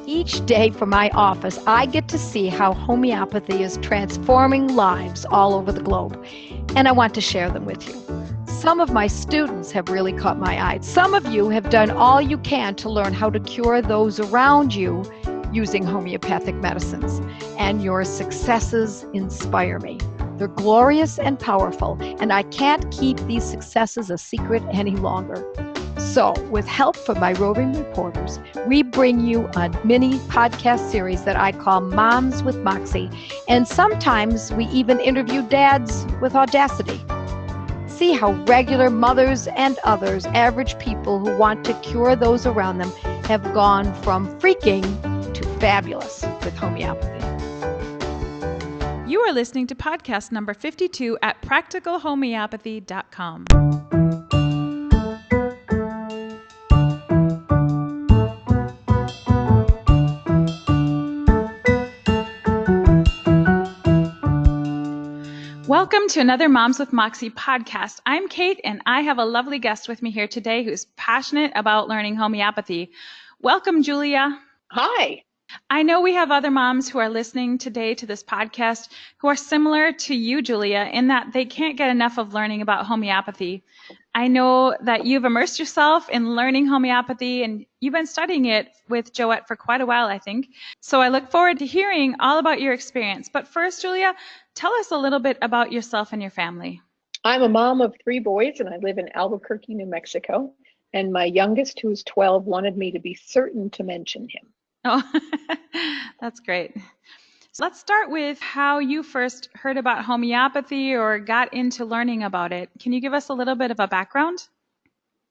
Each day from my office, I get to see how homeopathy is transforming lives all over the globe, and I want to share them with you. Some of my students have really caught my eye. Some of you have done all you can to learn how to cure those around you using homeopathic medicines, and your successes inspire me. They're glorious and powerful, and I can't keep these successes a secret any longer. So, with help from my roving reporters, we bring you a mini podcast series that I call Moms with Moxie, and sometimes we even interview dads with Audacity. See how regular mothers and others, average people who want to cure those around them, have gone from freaking to fabulous with homeopathy. You are listening to podcast number 52 at practicalhomeopathy.com. Welcome to another Moms with Moxie podcast. I'm Kate, and I have a lovely guest with me here today who's passionate about learning homeopathy. Welcome, Julia. Hi. I know we have other moms who are listening today to this podcast who are similar to you, Julia, in that they can't get enough of learning about homeopathy. I know that you've immersed yourself in learning homeopathy, and you've been studying it with Joette for quite a while, I think. So I look forward to hearing all about your experience. But first, Julia, tell us a little bit about yourself and your family. I'm a mom of 3 boys, and I live in Albuquerque, New Mexico. And my youngest, who's 12, wanted me to be certain to mention him. Oh, that's great. So let's start with how you first heard about homeopathy or got into learning about it. Can you give us a little bit of a background?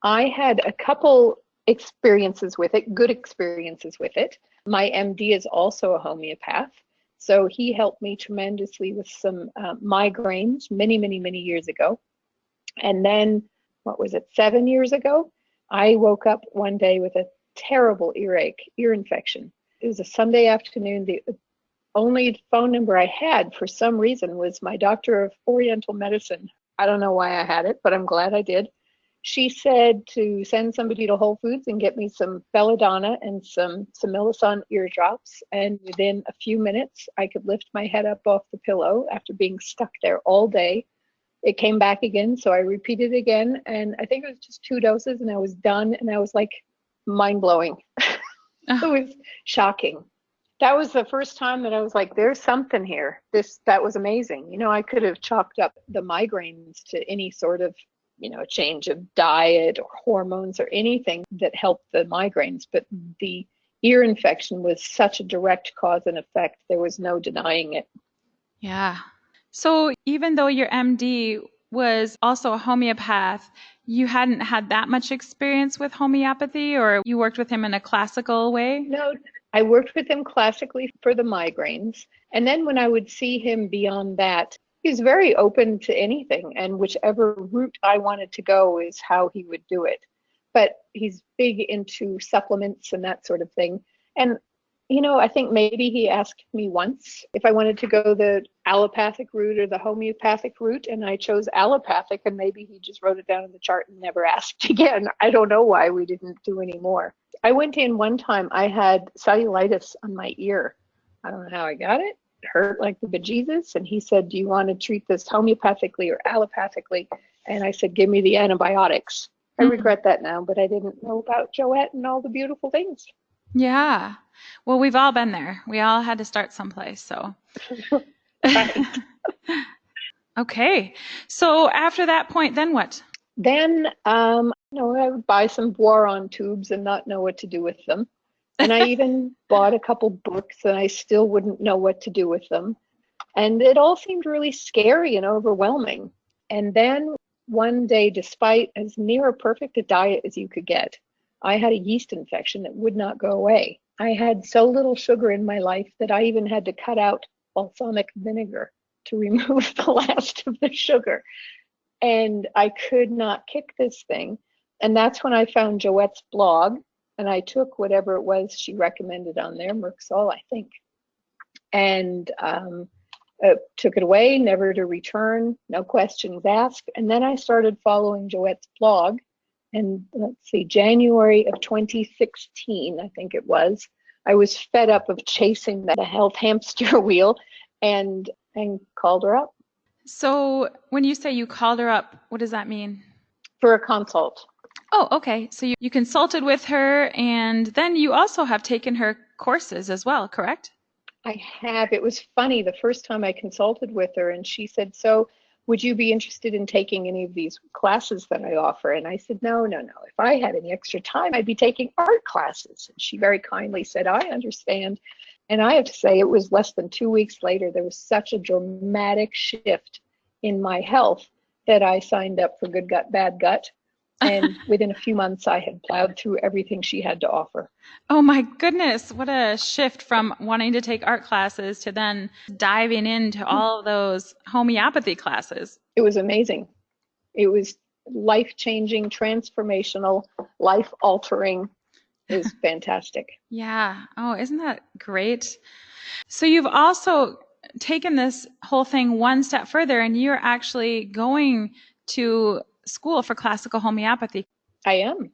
I had a couple experiences with it, good experiences with it. My MD is also a homeopath, so he helped me tremendously with some migraines many, many, many years ago. And then, 7 years ago, I woke up one day with a terrible ear infection. It was a Sunday afternoon. The only phone number I had for some reason was my doctor of Oriental medicine. I don't know why I had it, but I'm glad I did. She said to send somebody to Whole Foods and get me some Belladonna and some Similasan eardrops. And within a few minutes, I could lift my head up off the pillow after being stuck there all day. It came back again, so I repeated again. And I think it was just 2 doses and I was done. And I was like, mind-blowing. It was shocking. That was the first time that I was like, there's something here. That was amazing. You know, I could have chalked up the migraines to any sort of, change of diet or hormones or anything that helped the migraines. But the ear infection was such a direct cause and effect. There was no denying it. Yeah. So even though your MD was also a homeopath, you hadn't had that much experience with homeopathy, or you worked with him in a classical way? No, I worked with him classically for the migraines. And then when I would see him beyond that, he was very open to anything. And whichever route I wanted to go is how he would do it. But he's big into supplements and that sort of thing. And I think maybe he asked me once if I wanted to go the allopathic route or the homeopathic route, and I chose allopathic, and maybe he just wrote it down in the chart and never asked again. I don't know why we didn't do any more. I went in one time, I had cellulitis on my ear. I don't know how I got it. It hurt like the bejesus, and he said, do you want to treat this homeopathically or allopathically? And I said, give me the antibiotics. I regret that now, but I didn't know about Joette and all the beautiful things. Yeah. Well, we've all been there. We all had to start someplace, so. Right. Okay. So after that point, then what? Then, I would buy some boron tubes and not know what to do with them. And I even bought a couple books and I still wouldn't know what to do with them. And it all seemed really scary and overwhelming. And then one day, despite as near a perfect a diet as you could get, I had a yeast infection that would not go away. I had so little sugar in my life that I even had to cut out balsamic vinegar to remove the last of the sugar. And I could not kick this thing. And that's when I found Joette's blog, and I took whatever it was she recommended on there, Merxol, I think, and took it away, never to return, no questions asked. And then I started following Joette's blog. And let's see, January of 2016, I think it was, I was fed up of chasing the health hamster wheel and called her up So when you say you called her up, what does that mean? for a consult. Oh, okay. So you consulted with her, and then you also have taken her courses as well, correct? I have. It was funny the first time I consulted with her, and she said, "So would you be interested in taking any of these classes that I offer?" And I said, No. If I had any extra time, I'd be taking art classes." And she very kindly said, "I understand." And I have to say, it was less than 2 weeks later, there was such a dramatic shift in my health that I signed up for Good Gut, Bad Gut. And within a few months, I had plowed through everything she had to offer. Oh my goodness, what a shift from wanting to take art classes to then diving into all of those homeopathy classes. It was amazing. It was life-changing, transformational, life-altering. It was fantastic. Yeah. Oh, isn't that great? So you've also taken this whole thing one step further, and you're actually going to school for classical homeopathy. I am.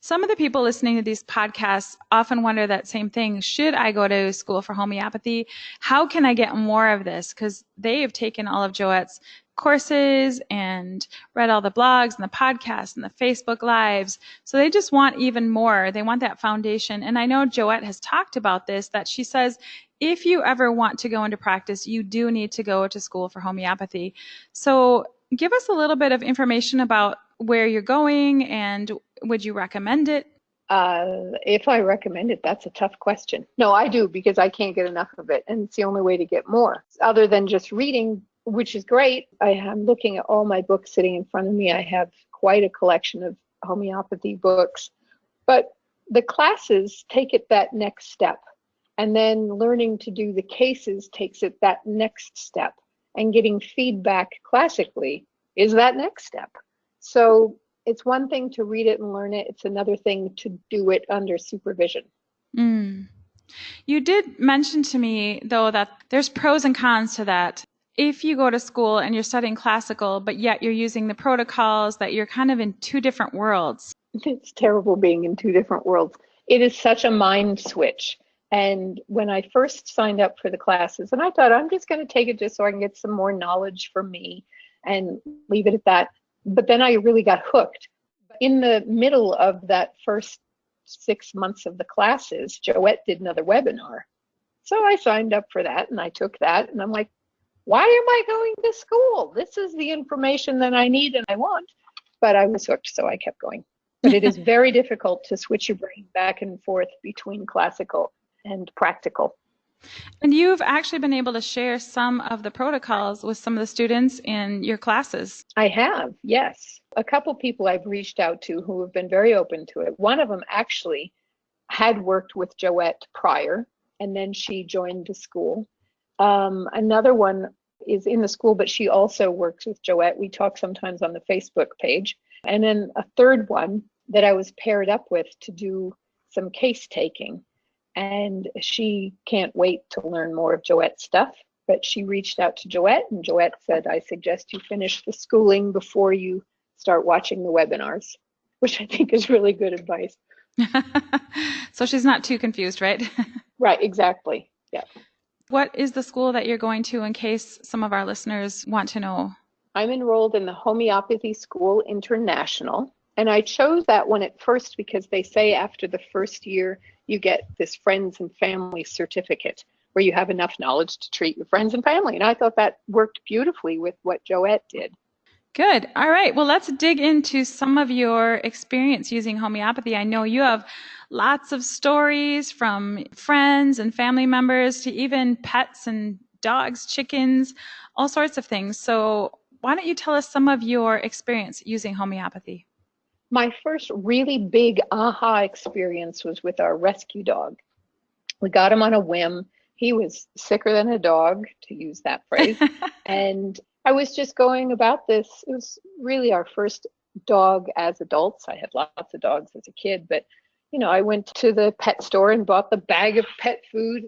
Some of the people listening to these podcasts often wonder that same thing. Should I go to school for homeopathy? How can I get more of this? Because they've taken all of Joette's courses and read all the blogs and the podcasts and the Facebook Lives. So they just want even more. They want that foundation. And I know Joette has talked about this, that she says, if you ever want to go into practice, you do need to go to school for homeopathy. So give us a little bit of information about where you're going, and would you recommend it? If I recommend it, that's a tough question. No, I do, because I can't get enough of it, and it's the only way to get more. Other than just reading, which is great. I am looking at all my books sitting in front of me. I have quite a collection of homeopathy books, but the classes take it that next step, and then learning to do the cases takes it that next step, and getting feedback classically is that next step. So it's one thing to read it and learn it. It's another thing to do it under supervision. Mm. You did mention to me, though, that there's pros and cons to that. If you go to school and you're studying classical, but yet you're using the protocols, that you're kind of in two different worlds. It's terrible being in two different worlds. It is such a mind switch. And when I first signed up for the classes, and I thought, I'm just going to take it just so I can get some more knowledge for me and leave it at that. But then I really got hooked. In the middle of that first 6 months of the classes, Joette did another webinar. So I signed up for that, and I took that, and I'm like, why am I going to school? This is the information that I need and I want. But I was hooked, so I kept going. But it is very difficult to switch your brain back and forth between classical and practical. And you've actually been able to share some of the protocols with some of the students in your classes. I have, yes. A couple people I've reached out to who have been very open to it. One of them actually had worked with Joette prior, and then she joined the school. Another one is in the school, but she also works with Joette. We talk sometimes on the Facebook page. And then a third one that I was paired up with to do some case taking. And she can't wait to learn more of Joette's stuff, but she reached out to Joette, and Joette said, I suggest you finish the schooling before you start watching the webinars, which I think is really good advice. So she's not too confused, right? Right, exactly. Yeah. What is the school that you're going to, in case some of our listeners want to know? I'm enrolled in the Homeopathy School International, and I chose that one at first because they say after the first year, you get this friends and family certificate where you have enough knowledge to treat your friends and family. And I thought that worked beautifully with what Joette did. Good. All right. Well, let's dig into some of your experience using homeopathy. I know you have lots of stories from friends and family members to even pets and dogs, chickens, all sorts of things. So why don't you tell us some of your experience using homeopathy? My first really big aha experience was with our rescue dog. We got him on a whim. He was sicker than a dog, to use that phrase. And I was just going about this. It was really our first dog as adults. I had lots of dogs as a kid, but you know, I went to the pet store and bought the bag of pet food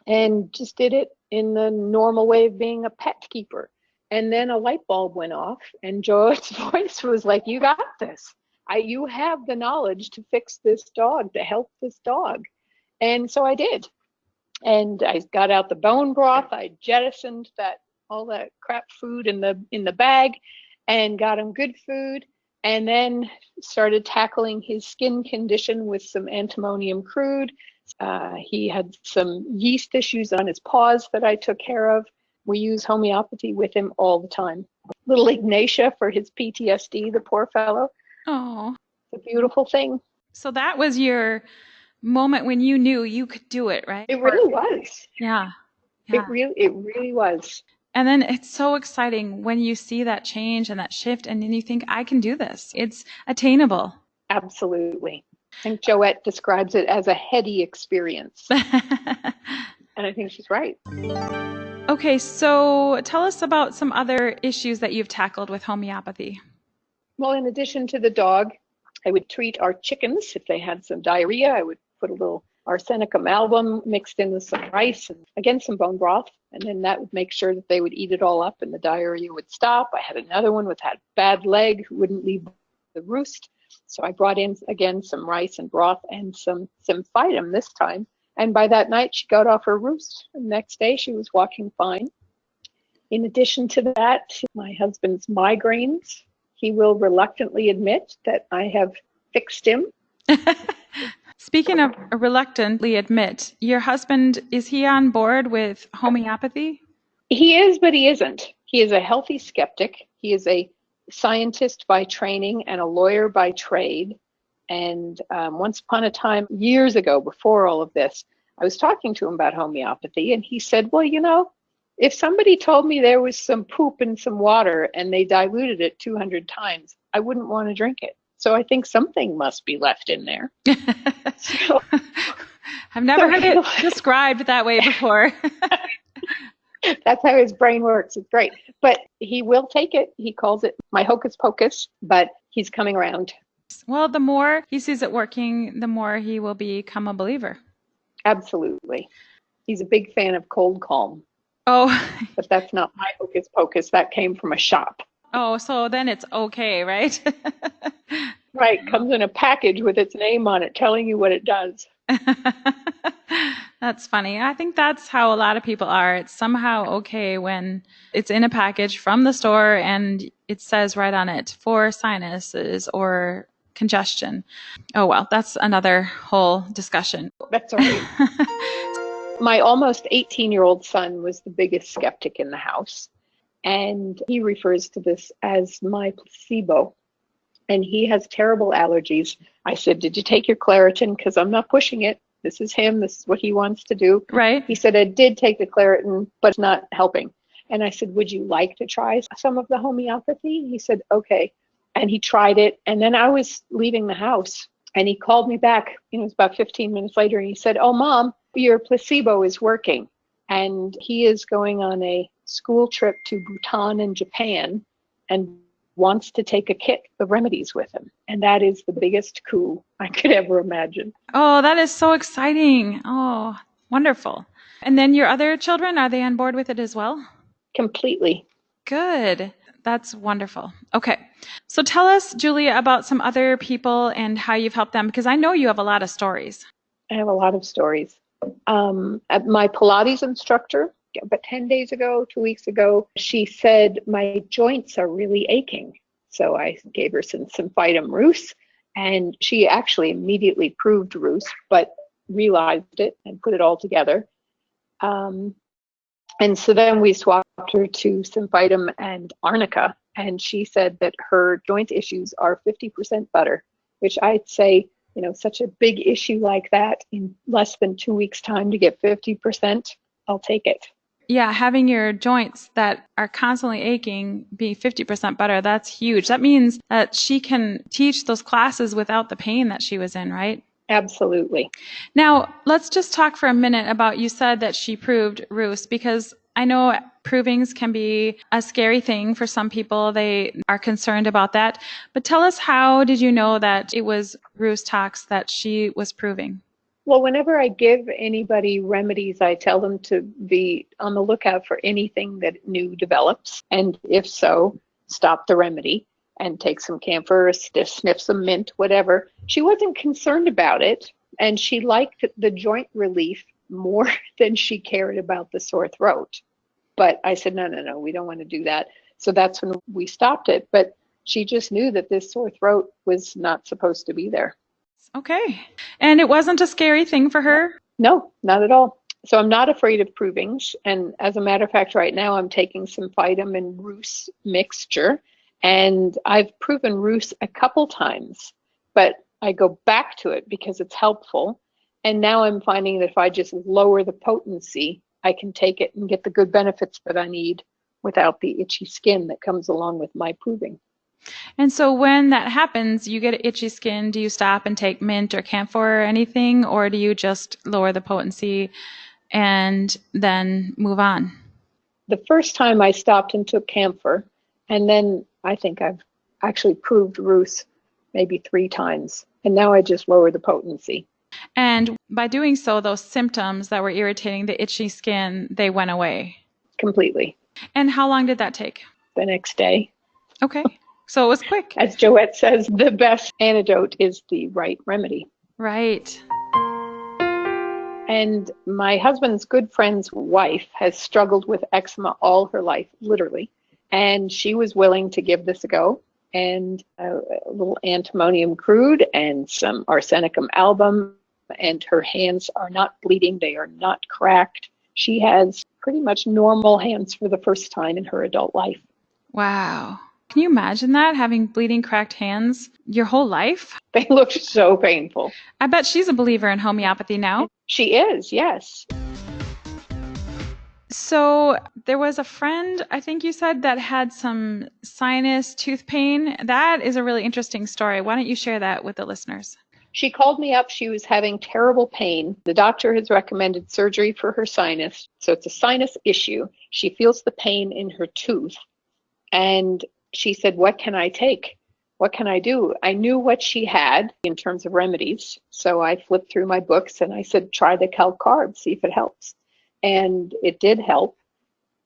and just did it in the normal way of being a pet keeper. And then a light bulb went off, and Joette's voice was like, you got this. You have the knowledge to fix this dog, to help this dog. And so I did. And I got out the bone broth. I jettisoned all that crap food in the bag and got him good food. And then started tackling his skin condition with some Antimonium crud. He had some yeast issues on his paws that I took care of. We use homeopathy with him all the time. Little Ignatia for his PTSD, the poor fellow. Oh, It's a beautiful thing. so that was your moment when you knew you could do it, right? It really was. Yeah. It really was. And then it's so exciting when you see that change and that shift, and then you think, I can do this. It's attainable. Absolutely. I think Joette describes it as a heady experience. And I think she's right. Okay, so tell us about some other issues that you've tackled with homeopathy. Well, in addition to the dog, I would treat our chickens. If they had some diarrhea, I would put a little Arsenicum album mixed in with some rice and, again, some bone broth. And then that would make sure that they would eat it all up and the diarrhea would stop. I had another one with had bad leg who wouldn't leave the roost. So I brought in, again, some rice and broth and some Symphytum this time. And by that night, she got off her roost. The next day, she was walking fine. In addition to that, my husband's migraines, he will reluctantly admit that I have fixed him. Speaking of reluctantly admit, your husband, is he on board with homeopathy? He is, but he isn't. He is a healthy skeptic. He is a scientist by training and a lawyer by trade. And once upon a time, years ago, before all of this, I was talking to him about homeopathy, and he said, well, you know, if somebody told me there was some poop in some water and they diluted it 200 times, I wouldn't want to drink it. So I think something must be left in there. So, I've never heard it described that way before. That's how his brain works. It's great. But he will take it. He calls it my hocus pocus, but he's coming around. Well, the more he sees it working, the more he will become a believer. Absolutely. He's a big fan of cold calm. Oh. But that's not my hocus pocus. That came from a shop. Oh, so then it's okay, right? Right. Comes in a package with its name on it, telling you what it does. That's funny. I think that's how a lot of people are. It's somehow okay when it's in a package from the store and it says right on it for sinuses or congestion. Oh, well, that's another whole discussion. That's all right. My almost 18-year-old son was the biggest skeptic in the house. And he refers to this as my placebo. And he has terrible allergies. I said, did you take your Claritin? Because I'm not pushing it. This is him. This is what he wants to do. Right. He said, I did take the Claritin, but it's not helping. And I said, would you like to try some of the homeopathy? He said, okay. And he tried it. And then I was leaving the house and he called me back. It was about 15 minutes later. And he said, oh, Mom, your placebo is working. And he is going on a school trip to Bhutan and Japan and wants to take a kit of remedies with him. And that is the biggest coup I could ever imagine. Oh, that is so exciting. Oh, wonderful. And then your other children, are they on board with it as well? Completely. Good. That's wonderful. Okay. So tell us, Julia, about some other people and how you've helped them, because I know you have a lot of stories. I have a lot of stories. At my Pilates instructor, about 10 days ago, 2 weeks ago, she said, my joints are really aching. So I gave her some Symphytum Rhus, and she actually immediately proved Rhus, but realized it and put it all together. And so then we swapped her to Symphytum and Arnica, and she said that her joint issues are 50% better, which I'd say, you know, such a big issue like that in less than 2 weeks' time to get 50%, I'll take it. Yeah, having your joints that are constantly aching be 50% better, that's huge. That means that she can teach those classes without the pain that she was in, right? Absolutely. Now, let's just talk for a minute about, you said that she proved Rhus, because I know provings can be a scary thing for some people. They are concerned about that. But tell us, how did you know that it was Rhus tox that she was proving? Well, whenever I give anybody remedies, I tell them to be on the lookout for anything that new develops. And if so, stop the remedy and take some camphor, sniff some mint, whatever. She wasn't concerned about it. And she liked the joint relief more than she cared about the sore throat. But I said, no, we don't want to do that. So that's when we stopped it. But she just knew that this sore throat was not supposed to be there. Okay. And it wasn't a scary thing for her? No, not at all. So I'm not afraid of provings. And as a matter of fact, right now I'm taking Symphytum and Rhus mixture. And I've proven Rhus a couple times, but I go back to it because it's helpful. And now I'm finding that if I just lower the potency, I can take it and get the good benefits that I need without the itchy skin that comes along with my proving. And so when that happens, you get itchy skin, do you stop and take mint or camphor or anything, or do you just lower the potency and then move on? The first time I stopped and took camphor, and then I think I've actually proved Rhus maybe 3 times, and now I just lower the potency. And by doing so, those symptoms that were irritating the itchy skin, they went away? Completely. And how long did that take? The next day. Okay. So it was quick. As Joette says, the best antidote is the right remedy. Right. And my husband's good friend's wife has struggled with eczema all her life, literally. And she was willing to give this a go. And a little Antimonium crud and some Arsenicum album. And her hands are not bleeding. They are not cracked. She has pretty much normal hands for the first time in her adult life. Wow. Can you imagine that, having bleeding, cracked hands your whole life? They look so painful. I bet she's a believer in homeopathy now. She is, yes. So there was a friend, I think you said, that had some sinus tooth pain. That is a really interesting story. Why don't you share that with the listeners? She called me up. She was having terrible pain. The doctor has recommended surgery for her sinus. So it's a sinus issue. She feels the pain in her tooth. And she said, what can I take? What can I do? I knew what she had in terms of remedies. So I flipped through my books and I said, try the Calc carb, see if it helps. And it did help.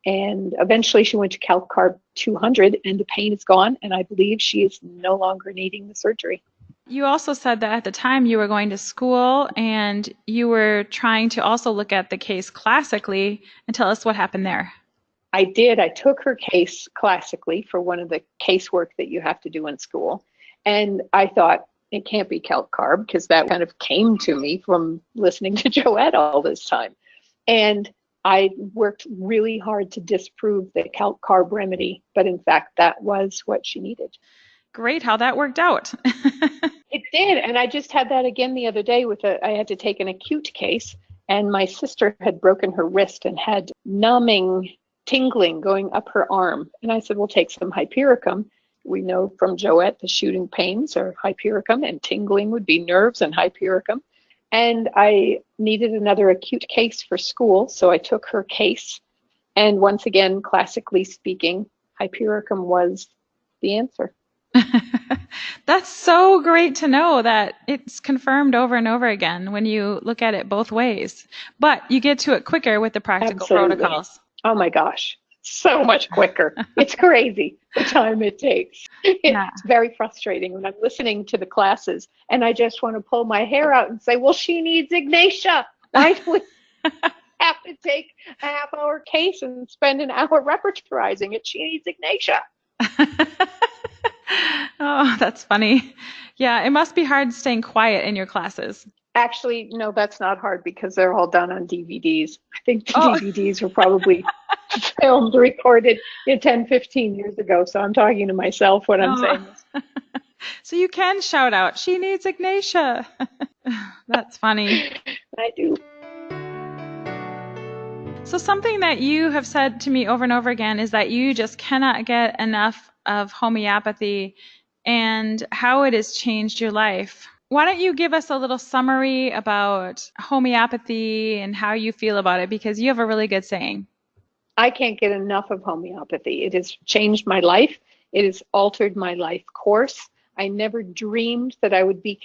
And eventually she went to Calc carb 200 and the pain is gone. And I believe she is no longer needing the surgery. You also said that at the time you were going to school and you were trying to also look at the case classically, and tell us what happened there. I did. I took her case classically for one of the casework that you have to do in school. And I thought, it can't be Calc carb, because that kind of came to me from listening to Joette all this time. And I worked really hard to disprove the Calc carb remedy, but in fact, that was what she needed. Great how that worked out. It did. And I just had that again the other day I had to take an acute case, and my sister had broken her wrist and had numbing, tingling going up her arm. And I said, we'll take some Hypericum. We know from Joette the shooting pains are Hypericum, and tingling would be nerves and Hypericum. And I needed another acute case for school, so I took her case. And once again, classically speaking, Hypericum was the answer. That's so great to know that it's confirmed over and over again when you look at it both ways. But you get to it quicker with the practical Absolutely. protocols. Oh my gosh, so much quicker. It's crazy the time it takes. It's very frustrating when I'm listening to the classes and I just want to pull my hair out and say, well, she needs Ignatia. Why do we have to take a half-hour case and spend an hour repertorizing it? She needs Ignatia. Oh, that's funny. Yeah, it must be hard staying quiet in your classes. Actually, no, that's not hard because they're all done on DVDs. I think the DVDs were probably filmed, recorded 10, 15 years ago. So I'm talking to myself when I'm saying this. So you can shout out, she needs Ignatia. That's funny. I do. So something that you have said to me over and over again is that you just cannot get enough of homeopathy and how it has changed your life. Why don't you give us a little summary about homeopathy and how you feel about it, because you have a really good saying. I can't get enough of homeopathy. It has changed my life. It has altered my life course. I never dreamed that I would be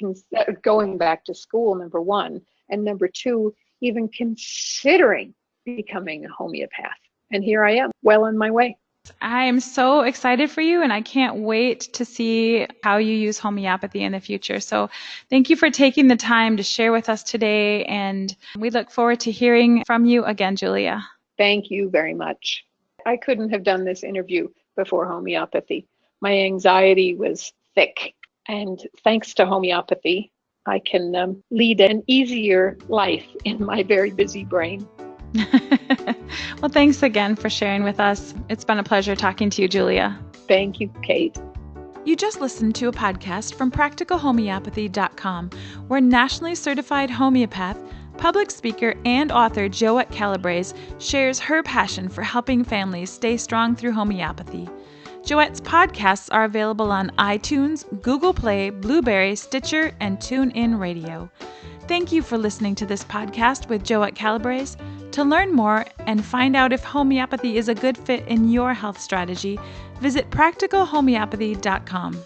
going back to school, number one, and number two, even considering becoming a homeopath. And here I am, well on my way. I am so excited for you, and I can't wait to see how you use homeopathy in the future. So thank you for taking the time to share with us today, and we look forward to hearing from you again, Julia. Thank you very much. I couldn't have done this interview before homeopathy. My anxiety was thick, and thanks to homeopathy, I can lead an easier life in my very busy brain. Well, thanks again for sharing with us. It's been a pleasure talking to you, Julia. Thank you, Kate. You just listened to a podcast from practicalhomeopathy.com, where nationally certified homeopath, public speaker, and author Joette Calabrese shares her passion for helping families stay strong through homeopathy. Joette's podcasts are available on iTunes, Google Play, Blueberry, Stitcher, and TuneIn Radio. Thank you for listening to this podcast with Joette Calabrese. To learn more and find out if homeopathy is a good fit in your health strategy, visit practicalhomeopathy.com.